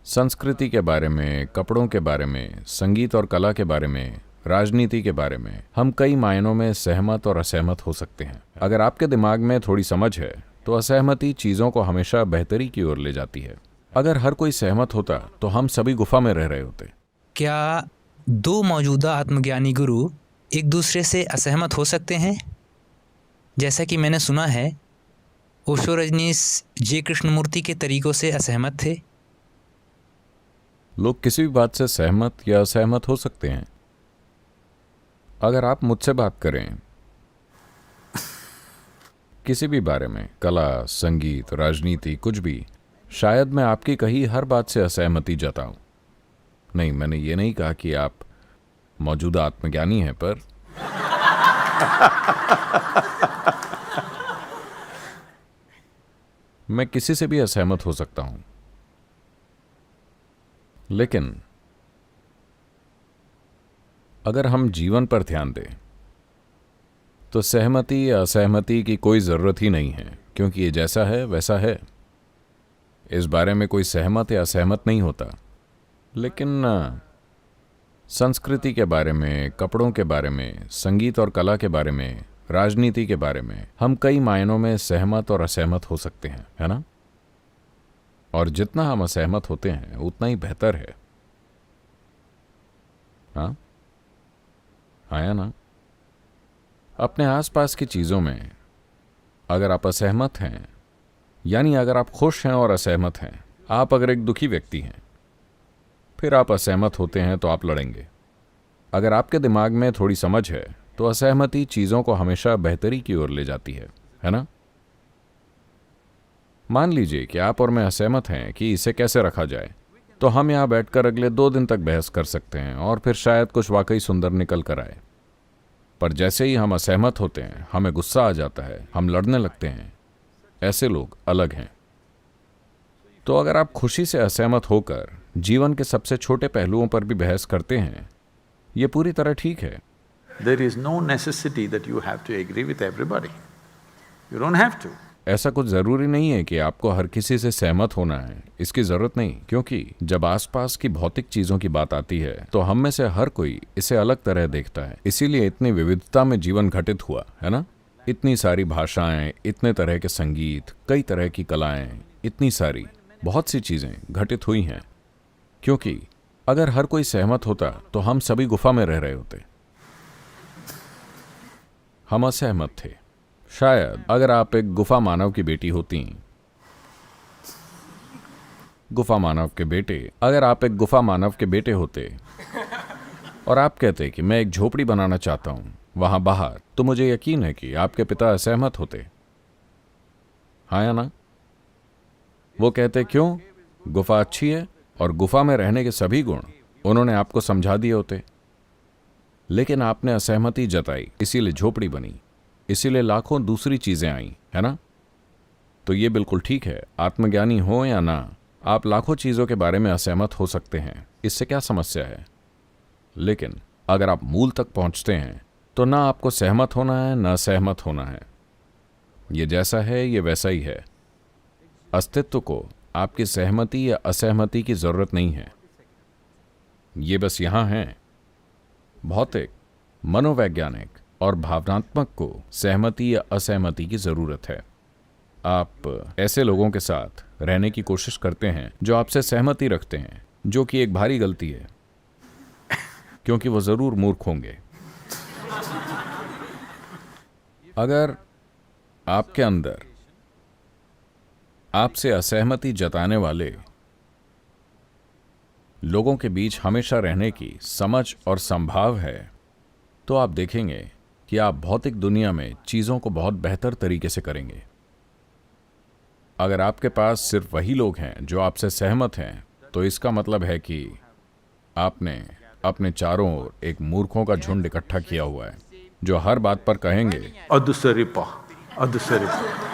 संस्कृति के बारे में, कपड़ों के बारे में, संगीत और कला के बारे में, राजनीति के बारे में हम कई मायनों में सहमत और असहमत हो सकते हैं। अगर आपके दिमाग में थोड़ी समझ है तो असहमति चीज़ों को हमेशा बेहतरी की ओर ले जाती है। अगर हर कोई सहमत होता तो हम सभी गुफा में रह रहे होते। क्या दो मौजूदा आत्मज्ञानी गुरु एक दूसरे से असहमत हो सकते हैं? जैसा कि मैंने सुना है, ओशो रजनीश जे कृष्णमूर्ति के तरीकों से असहमत थे। लोग किसी भी बात से सहमत या असहमत हो सकते हैं। अगर आप मुझसे बात करें किसी भी बारे में, कला, संगीत, राजनीति, कुछ भी, शायद मैं आपकी कही हर बात से असहमति जताऊं। नहीं, मैंने ये नहीं कहा कि आप मौजूदा आत्मज्ञानी हैं, पर मैं किसी से भी असहमत हो सकता हूं। लेकिन अगर हम जीवन पर ध्यान दें तो सहमति या असहमति की कोई ज़रूरत ही नहीं है, क्योंकि ये जैसा है वैसा है। इस बारे में कोई सहमत या असहमत नहीं होता। लेकिन संस्कृति के बारे में, कपड़ों के बारे में, संगीत और कला के बारे में, राजनीति के बारे में हम कई मायनों में सहमत और असहमत हो सकते हैं, है ना? और जितना हम असहमत होते हैं उतना ही बेहतर है। हाँ, आया ना? अपने आसपास की चीज़ों में अगर आप असहमत हैं, यानी अगर आप खुश हैं और असहमत हैं, आप अगर एक दुखी व्यक्ति हैं, फिर आप असहमत होते हैं तो आप लड़ेंगे। अगर आपके दिमाग में थोड़ी समझ है तो असहमति चीज़ों को हमेशा बेहतरी की ओर ले जाती है ना? मान लीजिए कि आप और मैं असहमत हैं कि इसे कैसे रखा जाए, तो हम यहाँ बैठकर अगले 2 दिन तक बहस कर सकते हैं और फिर शायद कुछ वाकई सुंदर निकल कर आए। पर जैसे ही हम असहमत होते हैं, हमें गुस्सा आ जाता है, हम लड़ने लगते हैं। ऐसे लोग अलग हैं। तो अगर आप खुशी से असहमत होकर जीवन के सबसे छोटे पहलुओं पर भी बहस करते हैं, ये पूरी तरह ठीक है। There is no necessity that you have to agree with everybody. You don't have to. ऐसा कुछ जरूरी नहीं है कि आपको हर किसी से सहमत होना है, इसकी जरूरत नहीं, क्योंकि जब आसपास की भौतिक चीजों की बात आती है तो हम में से हर कोई इसे अलग तरह देखता है। इसीलिए इतनी विविधता में जीवन घटित हुआ, है ना? इतनी सारी भाषाएं, इतने तरह के संगीत, कई तरह की कलाएं, इतनी सारी बहुत सी चीजें घटित हुई हैं, क्योंकि अगर हर कोई सहमत होता तो हम सभी गुफा में रह रहे होते। हम असहमत थे। शायद अगर आप एक गुफा मानव की बेटी होती, गुफा मानव के बेटे, अगर आप एक गुफा मानव के बेटे होते और आप कहते कि मैं एक झोपड़ी बनाना चाहता हूं वहां बाहर, तो मुझे यकीन है कि आपके पिता असहमत होते। हाँ या ना? वो कहते क्यों? गुफा अच्छी है और गुफा में रहने के सभी गुण उन्होंने आपको समझा दिए होते। लेकिन आपने असहमति जताई, इसीलिए झोपड़ी बनी, इसीलिए लाखों दूसरी चीजें आई, है ना? तो ये बिल्कुल ठीक है, आत्मज्ञानी हो या ना, आप लाखों चीजों के बारे में असहमत हो सकते हैं। इससे क्या समस्या है? लेकिन अगर आप मूल तक पहुंचते हैं तो ना आपको सहमत होना है ना सहमत होना है। ये जैसा है ये वैसा ही है। अस्तित्व को आपकी सहमति या असहमति की जरूरत नहीं है। ये बस यहां है। भौतिक, मनोवैज्ञानिक और भावनात्मक को सहमति या असहमति की जरूरत है। आप ऐसे लोगों के साथ रहने की कोशिश करते हैं जो आपसे सहमति रखते हैं, जो कि एक भारी गलती है, क्योंकि वो जरूर मूर्ख होंगे। अगर आपके अंदर आपसे असहमति जताने वाले लोगों के बीच हमेशा रहने की समझ और संभाव है, तो आप देखेंगे कि आप भौतिक दुनिया में चीजों को बहुत बेहतर तरीके से करेंगे। अगर आपके पास सिर्फ वही लोग हैं जो आपसे सहमत हैं, तो इसका मतलब है कि आपने अपने चारों ओर एक मूर्खों का झुंड इकट्ठा किया हुआ है, जो हर बात पर कहेंगे Adusaripa, Adusaripa.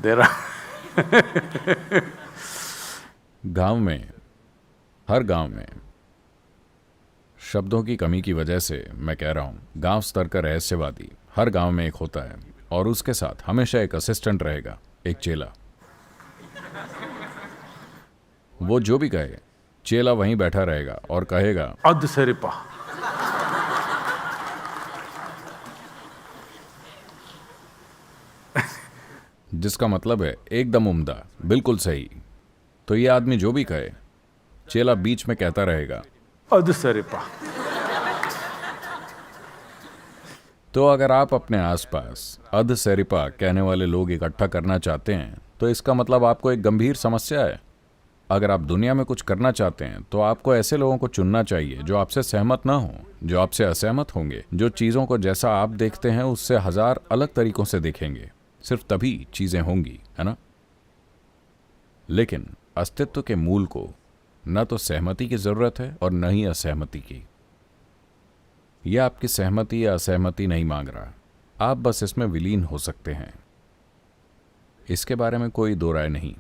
There are गांव में, हर गांव में शब्दों की कमी की वजह से मैं कह रहा हूँ, गांव स्तर का रहस्यवादी हर गांव में एक होता है और उसके साथ हमेशा एक असिस्टेंट रहेगा, एक चेला। वो जो भी कहे, चेला वहीं बैठा रहेगा और कहेगा अध सरिपा। जिसका मतलब है एकदम उम्दा, बिल्कुल सही। तो ये आदमी जो भी कहे, चेला बीच में कहता रहेगा अध सरिपा। तो अगर आप अपने आसपास अध सरिपा कहने वाले लोग इकट्ठा करना चाहते हैं तो इसका मतलब आपको एक गंभीर समस्या है। अगर आप दुनिया में कुछ करना चाहते हैं तो आपको ऐसे लोगों को चुनना चाहिए जो आपसे सहमत ना हो, जो आपसे असहमत होंगे, जो चीज़ों को जैसा आप देखते हैं उससे 1000 अलग तरीकों से देखेंगे। सिर्फ तभी चीज़ें होंगी, है ना? लेकिन अस्तित्व के मूल को न तो सहमति की ज़रूरत है और न ही असहमति की। यह आपकी सहमति या असहमति नहीं मांग रहा, आप बस इसमें विलीन हो सकते हैं। इसके बारे में कोई दो राय नहीं।